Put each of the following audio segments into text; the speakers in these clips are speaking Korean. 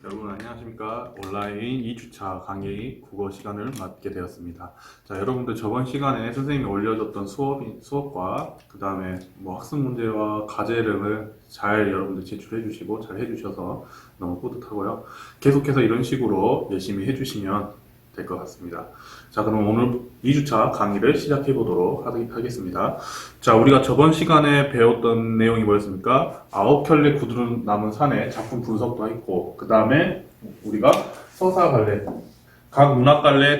여러분 안녕하십니까. 온라인 2주차 강의 국어 시간을 맡게 되었습니다. 자, 여러분들 저번 시간에 선생님이 올려줬던 수업과 그 다음에 학습 문제와 과제를 잘 여러분들 제출해 주시고 잘 해주셔서 너무 뿌듯하고요. 계속해서 이런 식으로 열심히 해주시면 될 것 같습니다. 자, 그럼 오늘 2주차 강의를 시작해 보도록 하겠습니다. 자, 우리가 저번 시간에 배웠던 내용이 뭐였습니까? 9켤레 구두로 남은 산에 작품 분석도 했고, 그 다음에 우리가 서사갈래, 각 문학갈래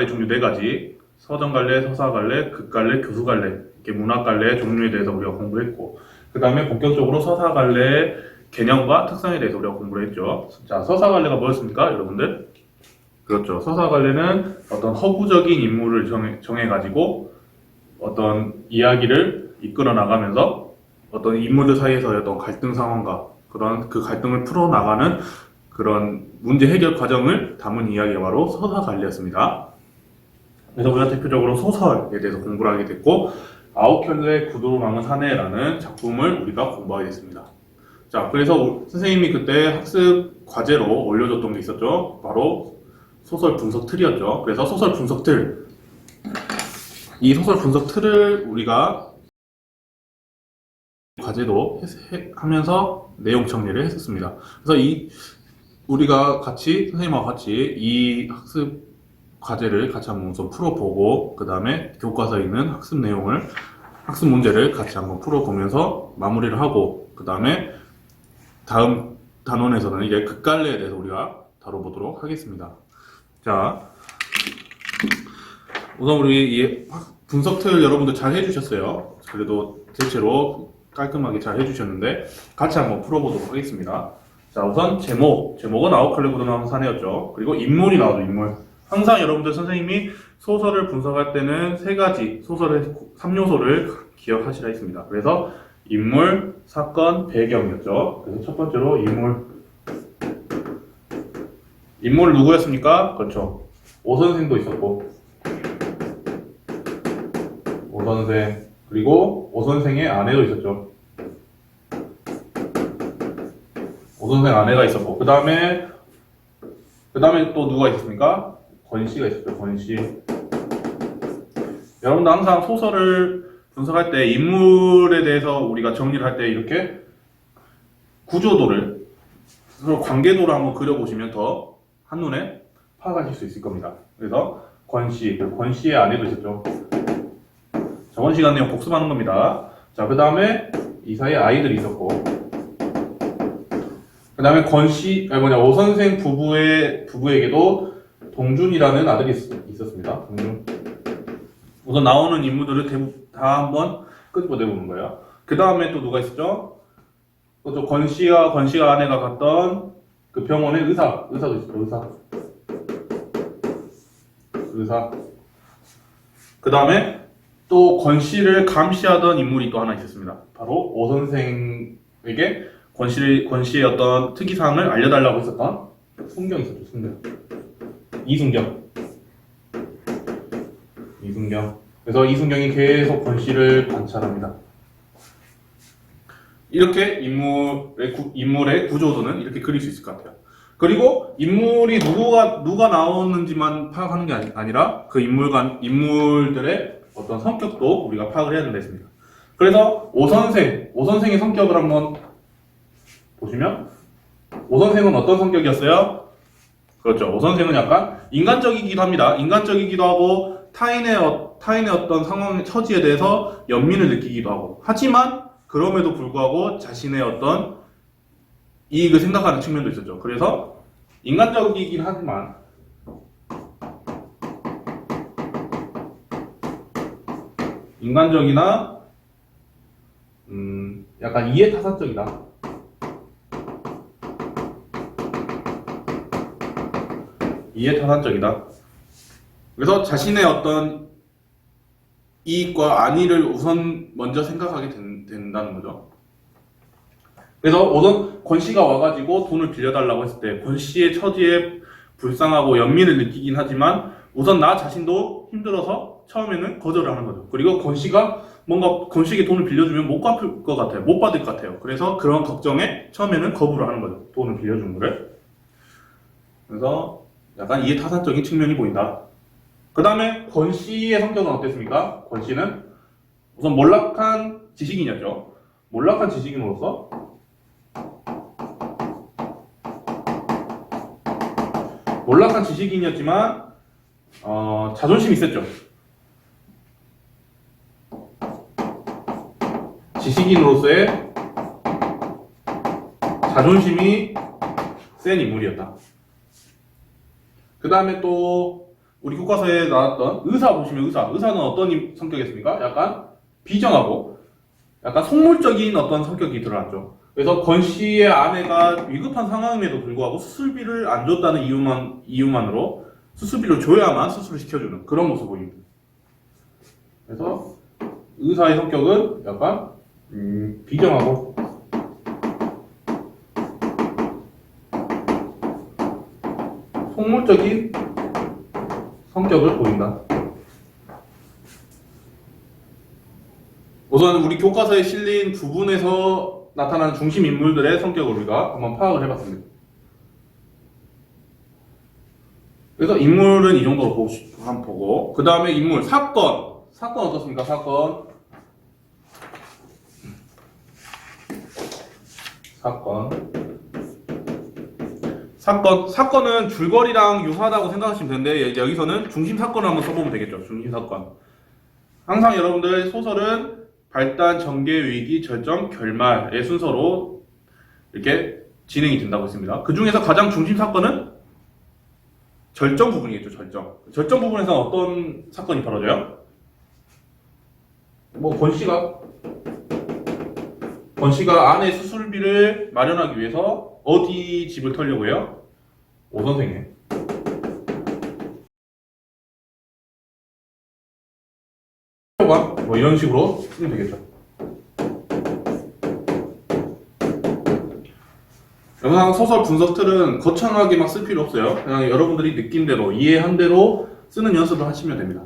종류 4가지, 서정갈래, 서사갈래, 극갈래, 교수갈래, 이렇게 문학갈래 종류에 대해서 우리가 공부했고, 그 다음에 본격적으로 서사갈래의 개념과 특성에 대해서 우리가 공부를 했죠. 자, 서사갈래가 뭐였습니까, 여러분들? 그렇죠. 서사갈래는 어떤 허구적인 인물을 정해가지고 어떤 이야기를 이끌어 나가면서 어떤 인물들 사이에서의 어떤 갈등 상황과 그런 그 갈등을 풀어나가는 그런 문제 해결 과정을 담은 이야기가 바로 서사갈래였습니다. 그래서 우리가 대표적으로 소설에 대해서 공부를 하게 됐고, 9켤레 구두로 남은 사내라는 작품을 우리가 공부하게 됐습니다. 자, 그래서 선생님이 그때 학습 과제로 올려줬던 게 있었죠. 바로 소설 분석 틀이었죠. 그래서 소설 분석 틀, 이 소설 분석 틀을 우리가 과제도 하면서 내용 정리를 했었습니다. 그래서 우리가 선생님하고 같이 이 학습 과제를 같이 한번 우선 풀어보고, 그 다음에 교과서에 있는 학습 문제를 같이 한번 풀어보면서 마무리를 하고, 그 다음에 다음 단원에서는 이제 극갈래에 대해서 우리가 다뤄보도록 하겠습니다. 자, 우선 우리 이 분석 틀 여러분들 잘 해주셨어요. 그래도 대체로 깔끔하게 잘 해주셨는데 같이 한번 풀어보도록 하겠습니다. 자, 우선 제목은 9켤레 구두 남은 사내였죠. 그리고 인물이 나오죠. 인물. 항상 여러분들 선생님이 소설을 분석할 때는 3가지 소설의 3요소를 기억하시라 했습니다. 그래서 인물, 사건, 배경이었죠. 그래서 첫 번째로 인물 누구였습니까? 그렇죠. 오선생도 있었고, 오선생, 그리고 오선생의 아내도 있었죠. 오선생 아내가 있었고, 그 다음에 또 누가 있었습니까? 권씨가 있었죠. 권씨. 여러분들 항상 소설을 분석할 때 인물에 대해서 우리가 정리를 할 때 이렇게 구조도를, 서로 관계도를 한번 그려보시면 더 한눈에 파악하실 수 있을 겁니다. 그래서 권씨의 아내도 있었죠. 저번 시간 내용 복습하는 겁니다. 자, 그 다음에 이 사이에 아이들이 있었고, 그 다음에 오선생 부부에게도 동준이라는 아들이 있었습니다. 동준. 우선 나오는 인물들을 다 한번 끄집어내보는 거예요. 그 다음에 또 누가 있었죠? 또 권씨가 아내가 갔던 그 병원의 의사도 있었죠. 의사. 그 다음에 또 권씨를 감시하던 인물이 또 하나 있었습니다. 바로 오선생에게 권씨의 어떤 특이사항을 알려달라고 했었던 순경이 있었죠. 이순경. 그래서 이순경이 계속 권씨를 관찰합니다. 이렇게 인물의 구조도는 이렇게 그릴 수 있을 것 같아요. 그리고 인물이 누가 나오는지만 파악하는 게 아니라 그 인물들의 어떤 성격도 우리가 파악을 해야 된다 했습니다. 그래서 오선생의 성격을 한번 보시면, 오선생은 어떤 성격이었어요? 그렇죠. 오선생은 약간 인간적이기도 합니다. 인간적이기도 하고 타인의 어떤 상황의 처지에 대해서 연민을 느끼기도 하고, 하지만 그럼에도 불구하고 자신의 어떤 이익을 생각하는 측면도 있었죠. 그래서 인간적이긴 하지만 인간적이나 약간 이해타산적이다. 그래서 자신의 어떤 이익과 안위를 우선 먼저 생각하게 된다는 거죠. 그래서 우선 권씨가 와가지고 돈을 빌려달라고 했을 때 권씨의 처지에 불쌍하고 연민을 느끼긴 하지만 우선 나 자신도 힘들어서 처음에는 거절을 하는 거죠. 그리고 권씨가 뭔가 권씨에게 돈을 빌려주면 못 갚을 것 같아요. 못 받을 것 같아요. 그래서 그런 걱정에 처음에는 거부를 하는 거죠. 돈을 빌려준 거를. 그래서 약간 이해타산적인 측면이 보인다. 그 다음에 권 씨의 성격은 어땠습니까? 권 씨는 우선 몰락한 지식인이었죠. 몰락한 지식인으로서 몰락한 지식인이었지만 자존심이 셌죠. 지식인으로서의 자존심이 센 인물이었다. 그 다음에 또 우리 교과서에 나왔던 의사 보시면 의사는 어떤 성격이었습니까? 약간 비정하고 약간 속물적인 어떤 성격이 드러났죠. 그래서 권 씨의 아내가 위급한 상황임에도 불구하고 수술비를 안 줬다는 이유만으로 수술비를 줘야만 수술을 시켜주는 그런 모습을 보입니다. 그래서 의사의 성격은 약간 비정하고 속물적인 성격을 보인다. 우선 우리 교과서에 실린 부분에서 나타나는 중심 인물들의 성격을 우리가 한번 파악을 해봤습니다. 그래서 인물은 이 정도로 한번 보고, 그 다음에 인물, 사건 어떻습니까? 사건은 줄거리랑 유사하다고 생각하시면 되는데 여기서는 중심 사건을 한번 써보면 되겠죠. 중심 사건. 항상 여러분들 소설은 발단, 전개, 위기, 절정, 결말의 순서로 이렇게 진행이 된다고 했습니다. 그 중에서 가장 중심 사건은 절정 부분이겠죠. 절정 부분에서 어떤 사건이 벌어져요? 권 씨가 아내 수술비를 마련하기 위해서 어디 집을 털려고 해요? 오 선생님. 뭐 이런 식으로 쓰면 되겠죠. 영상 소설 분석 틀은 거창하게 막 쓸 필요 없어요. 그냥 여러분들이 느낀 대로 이해한 대로 쓰는 연습을 하시면 됩니다.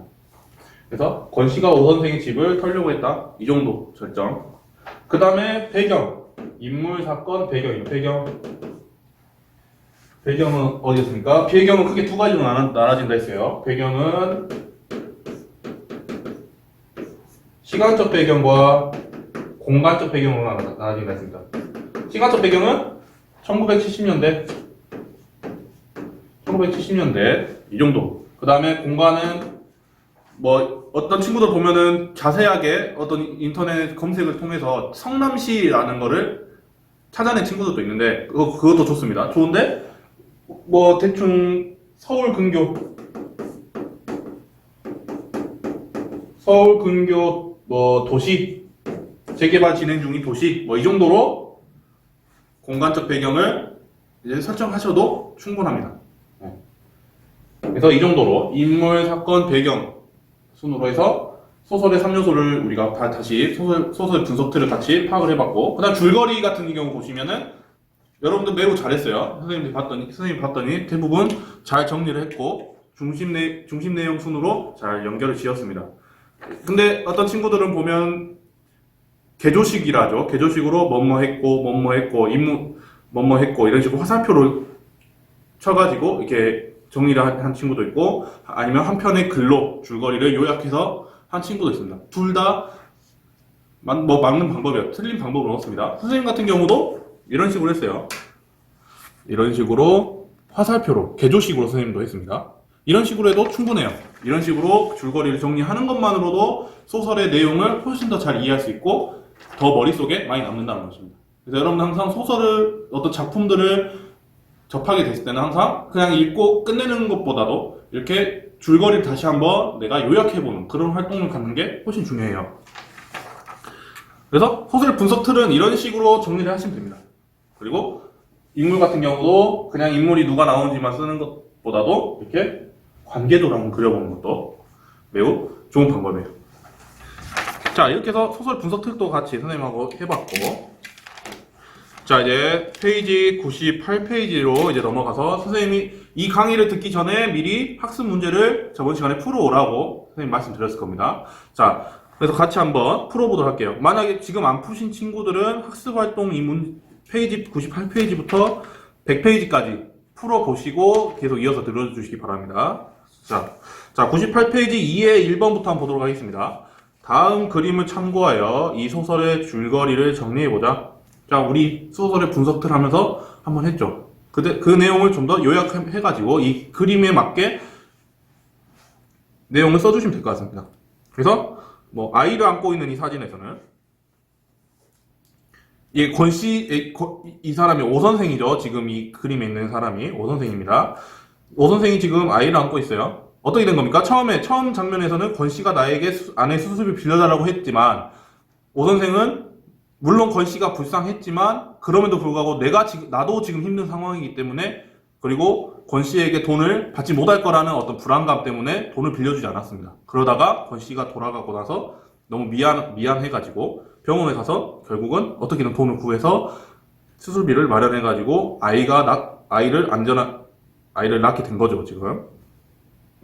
그래서 권 씨가 오 선생의 집을 털려고 했다. 이 정도 절정. 그 다음에 배경, 인물, 사건, 배경이요. 배경은 어디였습니까? 배경은 크게 두 가지로 나눠진다 했어요. 배경은 시간적 배경과 공간적 배경으로 나눠진다 했습니다. 시간적 배경은 1970년대 이 정도. 그 다음에 공간은 뭐 어떤 친구들 보면은 자세하게 어떤 인터넷 검색을 통해서 성남시라는 거를 찾아낸 친구들도 있는데 그것도 좋습니다. 좋은데 뭐 대충 서울 근교 뭐 도시 재개발 진행 중인 도시 뭐 이 정도로 공간적 배경을 이제 설정하셔도 충분합니다. 그래서 이 정도로 인물, 사건, 배경 순으로 해서 소설의 3요소를 우리가 다시 소설 분석 틀을 같이 파악을 해봤고, 그 다음 줄거리 같은 경우 보시면은 여러분들 매우 잘했어요. 선생님이 봤더니 대부분 잘 정리를 했고 중심 내용 순으로 잘 연결을 지었습니다. 근데 어떤 친구들은 보면 개조식이라 하죠. 개조식으로 뭐뭐 했고 인물 뭐뭐 했고 이런 식으로 화살표를 쳐가지고 이렇게 정리를 한 친구도 있고, 아니면 한 편의 글로 줄거리를 요약해서 한 친구도 있습니다. 둘 다 맞는 방법이에요. 틀린 방법은 없습니다. 선생님 같은 경우도 이런 식으로 했어요. 이런 식으로 화살표로 개조식으로 선생님도 했습니다. 이런 식으로 해도 충분해요. 이런 식으로 줄거리를 정리하는 것만으로도 소설의 내용을 훨씬 더 잘 이해할 수 있고 더 머릿속에 많이 남는다는 것입니다. 그래서 여러분 항상 소설을, 어떤 작품들을 접하게 됐을 때는 항상 그냥 읽고 끝내는 것보다도 이렇게 줄거리를 다시 한번 내가 요약해보는 그런 활동을 갖는 게 훨씬 중요해요. 그래서 소설 분석 틀은 이런 식으로 정리를 하시면 됩니다. 그리고 인물 같은 경우도 그냥 인물이 누가 나오는지만 쓰는 것보다도 이렇게 관계도를 한번 그려보는 것도 매우 좋은 방법이에요. 자, 이렇게 해서 소설 분석 틀도 같이 선생님하고 해봤고, 자, 이제 페이지 98페이지로 이제 넘어가서 선생님이 이 강의를 듣기 전에 미리 학습 문제를 저번 시간에 풀어오라고 선생님 말씀드렸을 겁니다. 자, 그래서 같이 한번 풀어보도록 할게요. 만약에 지금 안 푸신 친구들은 학습 활동 이 페이지 98페이지부터 100페이지까지 풀어보시고 계속 이어서 들어주시기 바랍니다. 자, 98페이지 2의 1번부터 한번 보도록 하겠습니다. 다음 그림을 참고하여 이 소설의 줄거리를 정리해보자. 자, 우리 소설의 분석을 하면서 한번 했죠. 그 내용을 좀 더 요약해가지고 이 그림에 맞게 내용을 써주시면 될 것 같습니다. 그래서 뭐 아이를 안고 있는 이 사진에서는 이 권씨, 이 사람이 오 선생이죠. 지금 이 그림에 있는 사람이 오 선생입니다. 오 선생이 지금 아이를 안고 있어요. 어떻게 된 겁니까? 처음 장면에서는 권씨가 나에게 아내 수술비 빌려달라고 했지만, 오 선생은 물론 권씨가 불쌍했지만 그럼에도 불구하고 나도 지금 힘든 상황이기 때문에, 그리고 권씨에게 돈을 받지 못할 거라는 어떤 불안감 때문에 돈을 빌려주지 않았습니다. 그러다가 권씨가 돌아가고 나서 너무 미안해가지고 병원에 가서 결국은 어떻게든 돈을 구해서 수술비를 마련해가지고 아이를 낳게 된 거죠, 지금.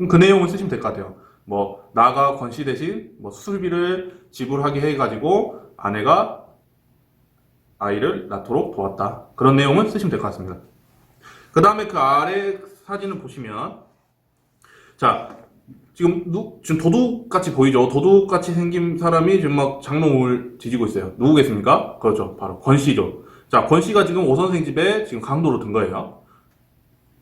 그 내용을 쓰시면 될 것 같아요. 뭐, 나가 권씨 대신 뭐 수술비를 지불하게 해가지고 아내가 아이를 낳도록 도왔다. 그런 내용을 쓰시면 될 것 같습니다. 그 다음에 그 아래 사진을 보시면, 자, 지금 도둑같이 보이죠? 도둑같이 생긴 사람이 지금 막 장롱을 뒤지고 있어요. 누구겠습니까? 그렇죠. 바로 권씨죠. 자, 권씨가 지금 오 선생 집에 지금 강도로 든 거예요.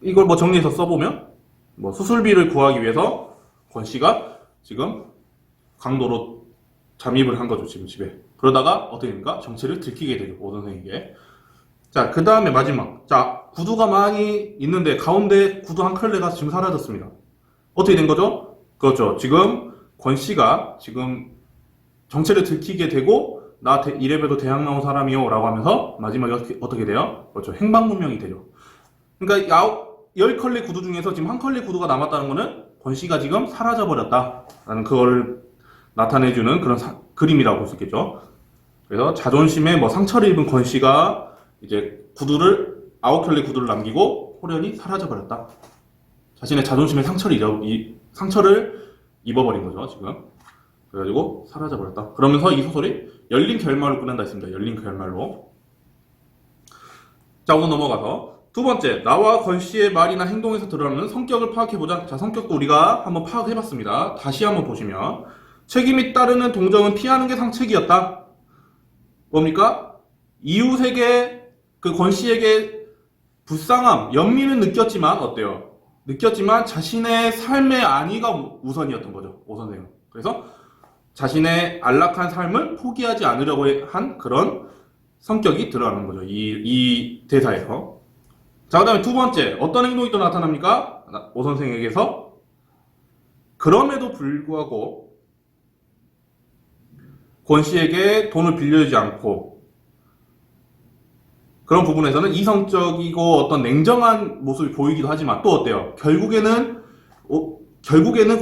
이걸 뭐 정리해서 써보면, 뭐 수술비를 구하기 위해서 권씨가 지금 강도로 잠입을 한 거죠, 지금 집에. 그러다가 어떻게 됩니까? 정체를 들키게 되죠, 오 선생에게. 자, 그 다음에 마지막. 자, 구두가 많이 있는데 가운데 구두 한 켤레가 지금 사라졌습니다. 어떻게 된 거죠? 그렇죠. 지금 권씨가 지금 정체를 들키게 되고, 나 이래봬도 대학 나온 사람이요 라고 하면서 마지막에 어떻게 돼요? 그렇죠. 행방불명이 되죠. 그러니까 10컬레 구두 중에서 지금 한 컬레 구두가 남았다는 거는 권씨가 지금 사라져버렸다라는 그거를 나타내주는 그런 그림이라고 볼 수 있겠죠. 그래서 자존심에 뭐 상처를 입은 권씨가 이제 9켤레 구두를 남기고 호련히 사라져버렸다. 자신의 자존심에 상처를 입어버린 거죠, 지금. 그래가지고 사라져버렸다. 그러면서 이 소설이 열린 결말로 끝난다 했습니다. 열린 결말로. 자, 오늘 넘어가서 두 번째, 나와 권씨의 말이나 행동에서 드러나는 성격을 파악해보자. 자, 성격도 우리가 한번 파악해봤습니다. 다시 한번 보시면, 책임이 따르는 동정은 피하는 게 상책이었다. 뭡니까? 이웃에게, 그 권씨에게 불쌍함, 연민은 느꼈지만, 어때요? 느꼈지만 자신의 삶의 안위가 우선이었던 거죠, 오 선생은. 그래서 자신의 안락한 삶을 포기하지 않으려고 한 그런 성격이 드러나는 거죠, 이 대사에서. 자, 그 다음에 두 번째, 어떤 행동이 또 나타납니까? 오 선생에게서 그럼에도 불구하고 권씨에게 돈을 빌려주지 않고, 그런 부분에서는 이성적이고 어떤 냉정한 모습이 보이기도 하지만 또 어때요? 결국에는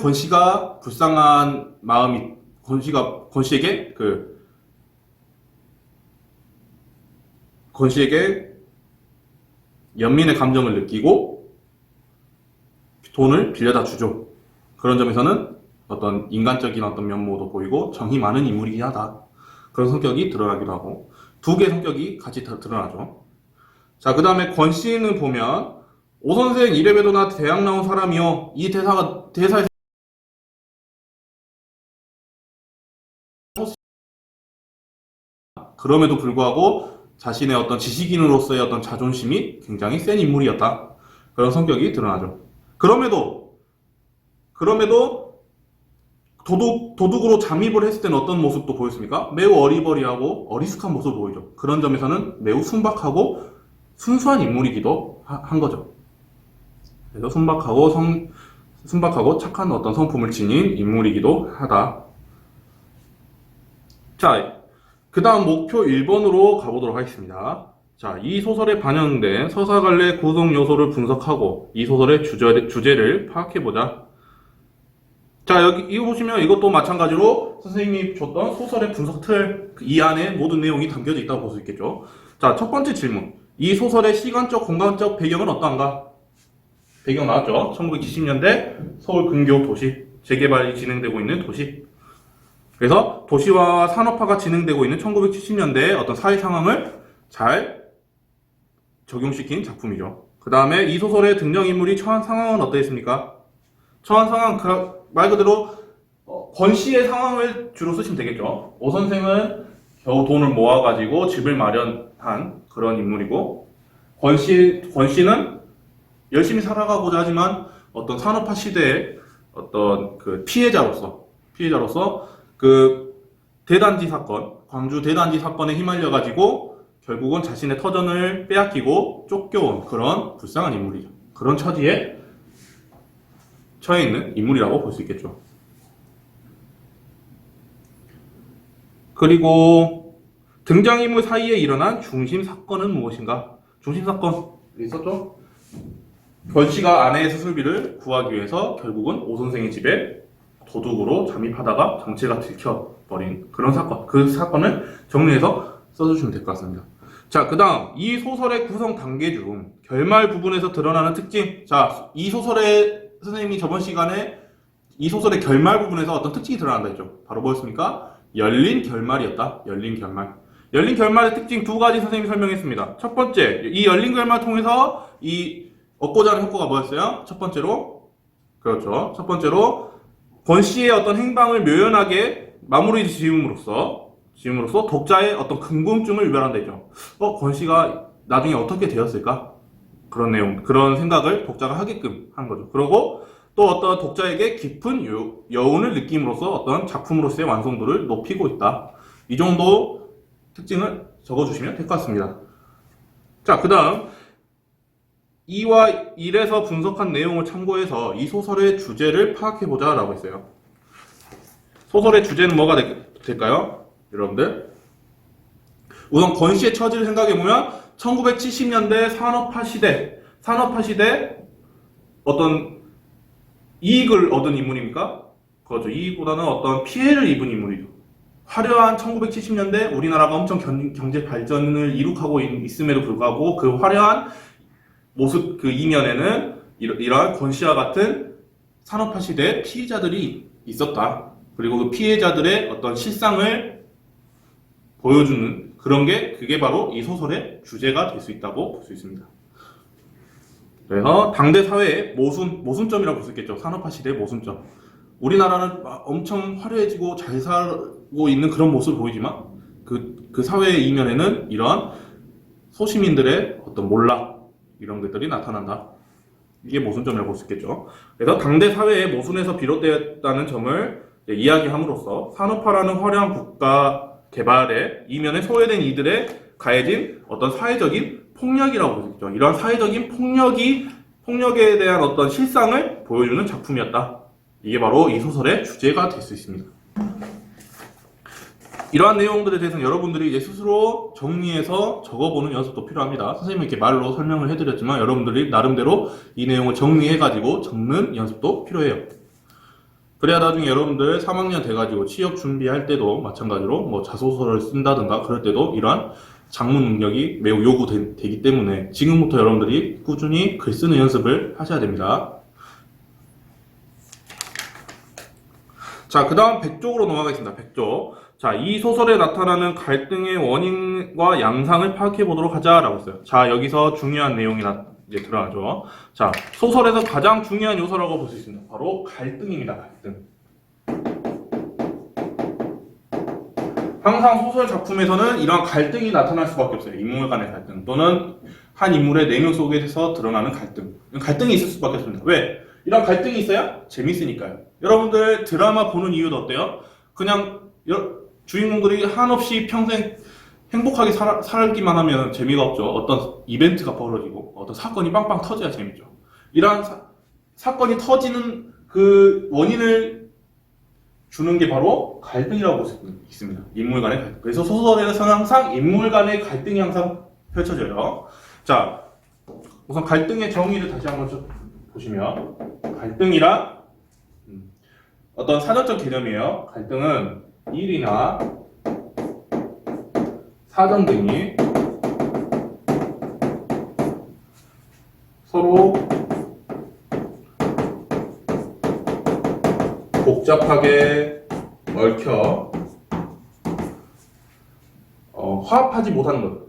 권씨가 불쌍한 마음이, 권씨에게 연민의 감정을 느끼고 돈을 빌려다 주죠. 그런 점에서는 어떤 인간적인 어떤 면모도 보이고 정이 많은 인물이긴 하다. 그런 성격이 드러나기도 하고, 두 개의 성격이 같이 드러나죠. 자, 그 다음에 권씨는 보면, 오 선생 이래봬도 나 대학 나온 사람이요. 이 대사에서 그럼에도 불구하고 자신의 어떤 지식인으로서의 어떤 자존심이 굉장히 센 인물이었다. 그런 성격이 드러나죠. 그럼에도 도둑으로 잠입을 했을 때는 어떤 모습도 보였습니까? 매우 어리버리하고 어리숙한 모습을 보이죠. 그런 점에서는 매우 순박하고 순수한 인물이기도 한 거죠. 그래서 순박하고 착한 어떤 성품을 지닌 인물이기도 하다. 자, 그 다음 목표 1번으로 가보도록 하겠습니다. 자, 이 소설에 반영된 서사간의 구성 요소를 분석하고 이 소설의 주제를 파악해보자. 자, 이거 보시면 이것도 마찬가지로 선생님이 줬던 소설의 분석 틀, 이 안에 모든 내용이 담겨져 있다고 볼 수 있겠죠. 자, 첫 번째 질문. 이 소설의 시간적, 공간적 배경은 어떠한가? 배경 나왔죠? 1970년대 서울 근교 도시, 재개발이 진행되고 있는 도시. 그래서 도시화 산업화가 진행되고 있는 1970년대의 어떤 사회 상황을 잘 적용시킨 작품이죠. 그 다음에 이 소설의 등장인물이 처한 상황은 어떠했습니까? 처한 상황, 말 그대로 권 씨의 상황을 주로 쓰시면 되겠죠. 오 선생은 겨우 돈을 모아가지고 집을 마련한 그런 인물이고, 권 씨는 열심히 살아가고자 하지만 어떤 산업화 시대의 어떤 그 피해자로서 그 대단지 사건, 광주 대단지 사건에 휘말려가지고 결국은 자신의 터전을 빼앗기고 쫓겨온 그런 불쌍한 인물이죠. 그런 처지에 처해 있는 인물이라고 볼 수 있겠죠. 그리고 등장인물 사이에 일어난 중심 사건은 무엇인가? 중심 사건 있었죠? 권 씨가 아내의 수술비를 구하기 위해서 결국은 오 선생의 집에 도둑으로 잠입하다가 정체가 들켜버린 그런 사건. 그 사건을 정리해서 써주시면 될 것 같습니다. 자, 그 다음 이 소설의 구성 단계 중 결말 부분에서 드러나는 특징. 자, 이 소설의 선생님이 저번 시간에 이 소설의 결말 부분에서 어떤 특징이 드러난다 했죠. 바로 뭐였습니까? 열린 결말이었다. 열린 결말. 열린 결말의 특징 두 가지 선생님이 설명했습니다. 첫 번째, 이 열린 결말을 통해서 이 얻고자 하는 효과가 뭐였어요? 첫 번째로, 그렇죠. 첫 번째로 권 씨의 어떤 행방을 묘연하게 마무리 지음으로써 독자의 어떤 궁금증을 유발한다 했죠. 권 씨가 나중에 어떻게 되었을까? 그런 내용, 그런 생각을 독자가 하게끔 한 거죠. 그리고 또 어떤 독자에게 깊은 여운을 느낌으로써 어떤 작품으로서의 완성도를 높이고 있다. 이 정도 특징을 적어주시면 될 것 같습니다. 자, 그 다음 2와 1에서 분석한 내용을 참고해서 이 소설의 주제를 파악해보자 라고 했어요. 소설의 주제는 뭐가 될까요? 여러분들, 우선 권 씨의 처지를 생각해보면 1970년대 산업화 시대 어떤 이익을 얻은 인물입니까? 그렇죠. 이익보다는 어떤 피해를 입은 인물이죠. 화려한 1970년대 우리나라가 엄청 경제 발전을 이룩하고 있음에도 불구하고 그 화려한 모습 그 이면에는 이러한 권 씨와 같은 산업화 시대의 피해자들이 있었다. 그리고 그 피해자들의 어떤 실상을 보여주는 그런 그게 바로 이 소설의 주제가 될 수 있다고 볼 수 있습니다. 그래서 당대 사회의 모순점이라고 볼 수 있겠죠. 산업화 시대의 모순점. 우리나라는 엄청 화려해지고 잘 살고 있는 그런 모습을 보이지만 그 사회의 이면에는 이러한 소시민들의 어떤 몰락 이런 것들이 나타난다. 이게 모순점이라고 볼 수 있겠죠. 그래서 당대 사회의 모순에서 비롯되었다는 점을 이야기함으로써 산업화라는 화려한 국가 개발에 이면에 소외된 이들의 가해진 어떤 사회적인 폭력이라고 볼 수 있죠. 이러한 사회적인 폭력에 대한 어떤 실상을 보여주는 작품이었다. 이게 바로 이 소설의 주제가 될 수 있습니다. 이러한 내용들에 대해서는 여러분들이 이제 스스로 정리해서 적어보는 연습도 필요합니다. 선생님이 이렇게 말로 설명을 해드렸지만 여러분들이 나름대로 이 내용을 정리해가지고 적는 연습도 필요해요. 그래야 나중에 여러분들 3학년 돼가지고 취업 준비할 때도 마찬가지로 뭐 자소서를 쓴다든가 그럴 때도 이러한 작문 능력이 매우 요구되기 때문에 지금부터 여러분들이 꾸준히 글 쓰는 연습을 하셔야 됩니다. 자, 그 다음 100쪽으로 넘어가겠습니다. 100쪽. 자, 이 소설에 나타나는 갈등의 원인과 양상을 파악해 보도록 하자라고 했어요. 자, 여기서 중요한 내용이 이제 드러나죠. 자, 소설에서 가장 중요한 요소라고 볼 수 있습니다. 바로 갈등입니다. 갈등. 항상 소설 작품에서는 이러한 갈등이 나타날 수밖에 없어요. 인물 간의 갈등 또는 한 인물의 내면 속에서 드러나는 갈등. 갈등이 있을 수밖에 없습니다. 왜? 이런 갈등이 있어야 재밌으니까요. 여러분들 드라마 보는 이유도 어때요? 그냥 주인공들이 한없이 평생 행복하게 살기만 하면 재미가 없죠. 어떤 이벤트가 벌어지고 어떤 사건이 빵빵 터져야 재밌죠. 이러한 사건이 터지는 그 원인을 주는 게 바로 갈등이라고 볼 수 있습니다. 인물 간의 갈등. 그래서 소설에서는 항상 인물 간의 갈등이 항상 펼쳐져요. 자, 우선 갈등의 정의를 다시 한번 보시면 갈등이란 어떤 사전적 개념이에요. 갈등은 일이나 사정 등이 서로 복잡하게 얽혀 화합하지 못하는 것.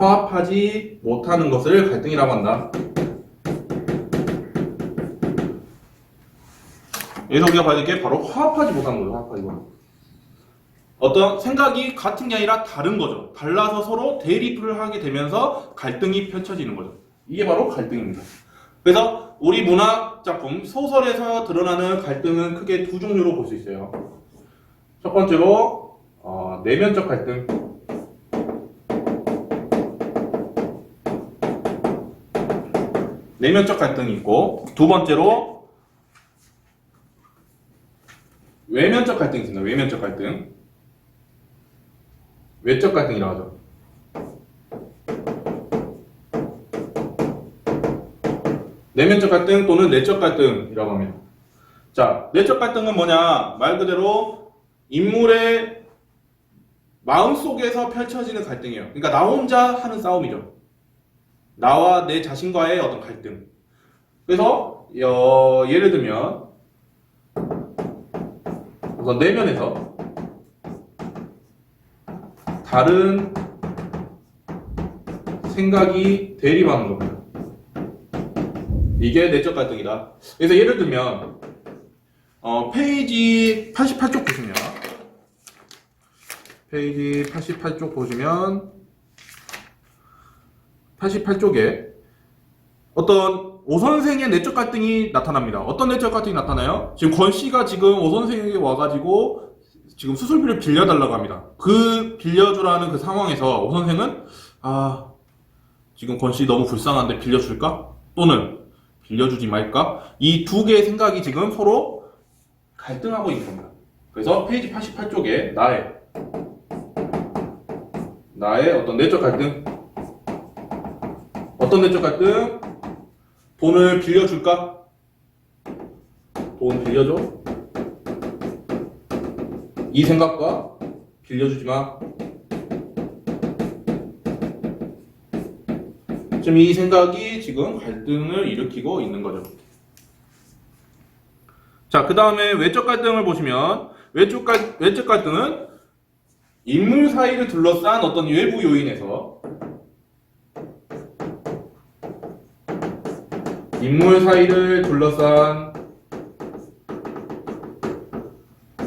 화합하지 못하는 것을 갈등이라고 한다. 여기서 우리가 봐야 될 게 바로 화합하지 못하는 거죠. 화합하지 못하는 거. 어떤 생각이 같은 게 아니라 다른 거죠. 달라서 서로 대립을 하게 되면서 갈등이 펼쳐지는 거죠. 이게 바로 갈등입니다. 그래서 우리 문학 작품, 소설에서 드러나는 갈등은 크게 두 종류로 볼 수 있어요. 첫 번째로 내면적 갈등. 내면적 갈등이 있고, 두 번째로 외면적 갈등이 있습니다. 외면적 갈등. 외적 갈등이라고 하죠. 내면적 갈등 또는 내적 갈등이라고 합니다. 자, 내적 갈등은 뭐냐? 말 그대로 인물의 마음속에서 펼쳐지는 갈등이에요. 그러니까 나 혼자 하는 싸움이죠. 나와 내 자신과의 어떤 갈등. 그래서 예를 들면 우선 내면에서 다른 생각이 대립하는 겁니다. 이게 내적 갈등이다. 그래서 예를 들면 페이지 88쪽 보시면 페이지 88쪽 보시면 88쪽에 어떤 오 선생의 내적 갈등이 나타납니다. 어떤 내적 갈등이 나타나요? 지금 권 씨가 지금 오 선생에게 와가지고 지금 수술비를 빌려달라고 합니다. 그 빌려주라는 그 상황에서 오 선생은 지금 권 씨 너무 불쌍한데 빌려줄까? 또는 빌려주지 말까? 이 두 개의 생각이 지금 서로 갈등하고 있는 겁니다. 그래서 페이지 88쪽에 나의 어떤 내적 갈등, 어떤 내적 갈등? 돈을 빌려줄까? 돈 빌려줘? 이 생각과 빌려주지 마. 지금 이 생각이 지금 갈등을 일으키고 있는 거죠. 자, 그 다음에 외적 갈등을 보시면 외적 갈등은 인물 사이를 둘러싼 어떤 외부 요인에서 인물 사이를 둘러싼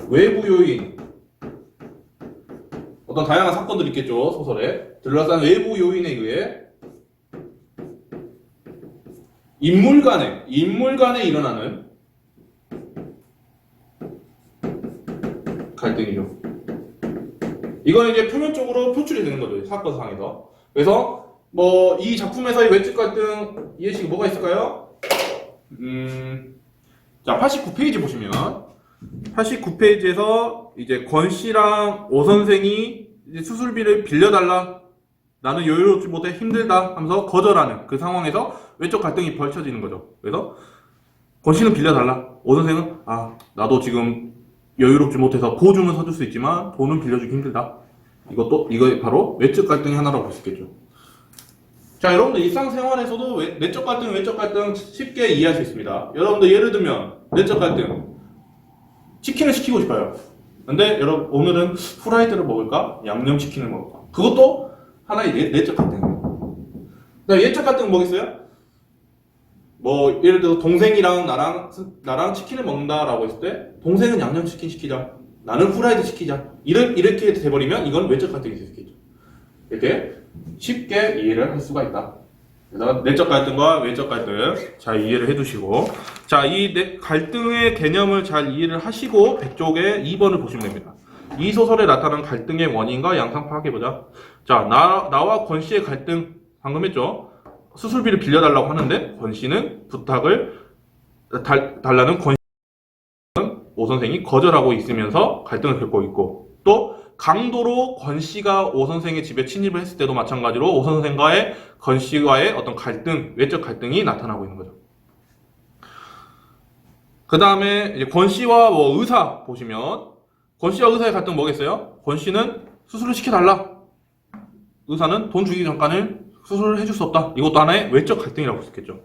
외부 요인, 어떤 다양한 사건들이 있겠죠. 소설에 둘러싼 외부 요인에 의해 인물 간에 일어나는 갈등이죠. 이건 이제 표면적으로 표출이 되는 거죠. 사건상에서. 그래서 이 작품에서의 외적 갈등 예시가 뭐가 있을까요? 자, 89페이지 보시면 89페이지에서 이제 권 씨랑 오 선생이 이제 수술비를 빌려달라. 나는 여유롭지 못해 힘들다 하면서 거절하는 그 상황에서 외적 갈등이 벌쳐지는 거죠. 그래서 권 씨는 빌려달라. 오 선생은 나도 지금 여유롭지 못해서 보증은 서줄 수 있지만 돈은 빌려주기 힘들다. 이거 바로 외적 갈등의 하나라고 볼 수 있겠죠. 자, 여러분들 일상생활에서도 내적 갈등, 외적 갈등 쉽게 이해할 수 있습니다. 여러분들 예를 들면 내적 갈등, 치킨을 시키고 싶어요. 근데 여러분 오늘은 후라이드를 먹을까? 양념치킨을 먹을까? 그것도 하나의 내적 갈등이에요. 예적 갈등은 뭐겠어요? 예를 들어 동생이랑 나랑 치킨을 먹는다라고 했을 때 동생은 양념치킨 시키자, 나는 후라이드 시키자, 이렇게 돼버리면 이건 외적 갈등이 될 수 있겠죠. 이렇게 쉽게 이해를 할 수가 있다. 그래서 내적 갈등과 외적 갈등 잘 이해를 해두시고, 자, 이 갈등의 개념을 잘 이해를 하시고 100쪽에 2번을 보시면 됩니다. 이 소설에 나타난 갈등의 원인과 양상 파악해보자. 자, 나와 권 씨의 갈등 방금 했죠. 수술비를 빌려달라고 하는데 권 씨는 부탁을 달라는 권 씨는 오 선생이 거절하고 있으면서 갈등을 겪고 있고, 또 강도로 권 씨가 오 선생의 집에 침입을 했을 때도 마찬가지로 오 선생과의 권 씨와의 어떤 갈등, 외적 갈등이 나타나고 있는 거죠. 그 다음에 이제 권 씨와 의사 보시면 권 씨와 의사의 갈등 뭐겠어요? 권 씨는 수술을 시켜달라. 의사는 돈 주기 전까지는 수술을 해줄 수 없다. 이것도 하나의 외적 갈등이라고 볼 수 있겠죠.